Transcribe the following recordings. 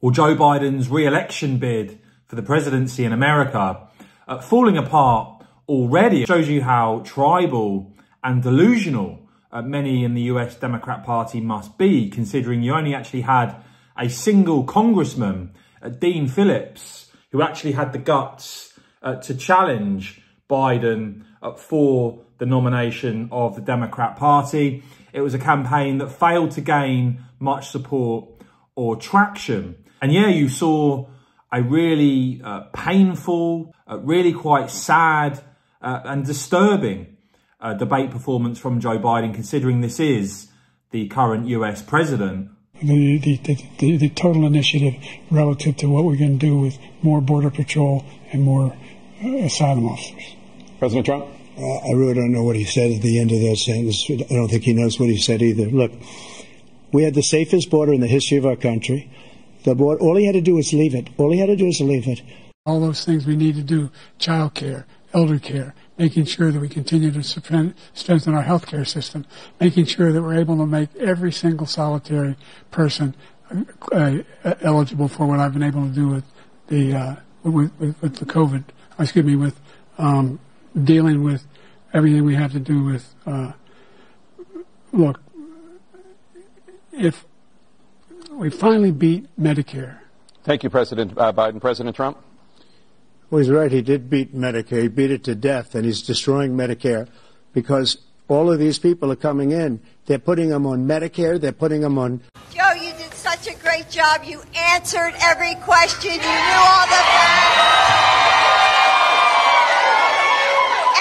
or Joe Biden's re-election bid for the presidency in America falling apart already. It shows you how tribal and delusional many in the US Democrat Party must be, considering you only actually had a single congressman, Dean Phillips, who actually had the guts to challenge Biden for the nomination of the Democrat Party. It was a campaign that failed to gain much support or traction. And yeah, you saw a really painful, really quite sad and disturbing debate performance from Joe Biden, considering this is the current US president. The total initiative relative to what we're going to do with more Border Patrol and more asylum officers. President Trump? I really don't know what he said at the end of that sentence. I don't think he knows what he said either. Look, we had the safest border in the history of our country. The border, all he had to do was leave it. All he had to do was leave it. All those things we need to do, child care, elder care, making sure that we continue to strengthen our health care system, making sure that we're able to make every single solitary person eligible for what I've been able to do with the COVID, with dealing with everything we have to do with, look, if we finally beat Medicare. Thank you, President Biden. President Trump? Well, he's right. He did beat Medicare. He beat it to death, and he's destroying Medicare because all of these people are coming in. They're putting them on Medicare. They're putting them on... Joe, you did such a great job. You answered every question. You knew all the facts.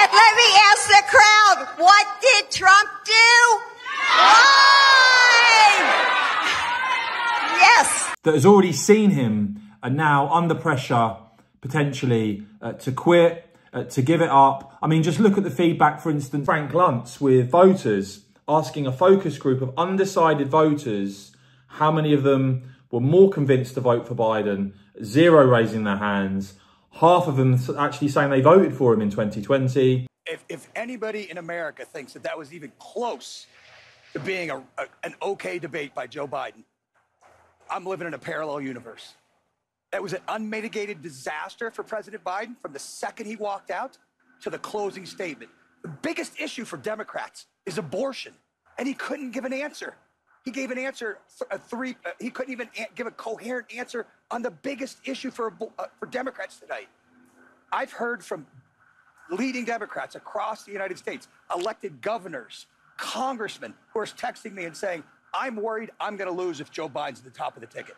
And let me ask the crowd, what did Trump do? Why? Yes. That has already seen him now under pressure, potentially to quit, to give it up. I mean, just look at the feedback, for instance, Frank Luntz with voters, asking a focus group of undecided voters how many of them were more convinced to vote for Biden, 0 raising their hands, half of them actually saying they voted for him in 2020. If anybody in America thinks that was even close to being an okay debate by Joe Biden, I'm living in a parallel universe. That was an unmitigated disaster for President Biden from the second he walked out to the closing statement. The biggest issue for Democrats is abortion, and he couldn't give an answer. He gave an answer he couldn't even give a coherent answer on the biggest issue for Democrats tonight. I've heard from leading Democrats across the United States, elected governors, congressmen, who are texting me and saying, I'm worried I'm going to lose if Joe Biden's at the top of the ticket.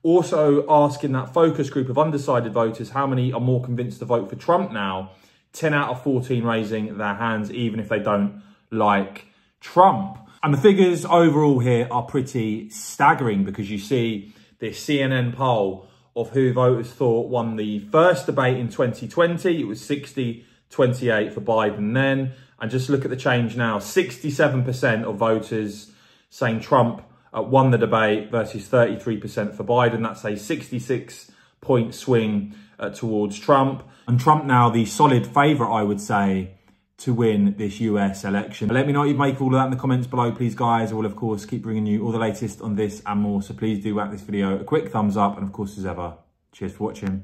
Also asking that focus group of undecided voters how many are more convinced to vote for Trump now. 10 out of 14 raising their hands, even if they don't like Trump. And the figures overall here are pretty staggering, because you see this CNN poll of who voters thought won the first debate in 2020. It was 60-28 for Biden then. And just look at the change now. 67% of voters saying Trump won the debate versus 33% for Biden. That's a 66-point swing towards Trump. And Trump now the solid favourite, I would say, to win this US election. But let me know what you make of all of that in the comments below, please, guys. I will, of course, keep bringing you all the latest on this and more. So please do whack this video a quick thumbs up. And, of course, as ever, cheers for watching.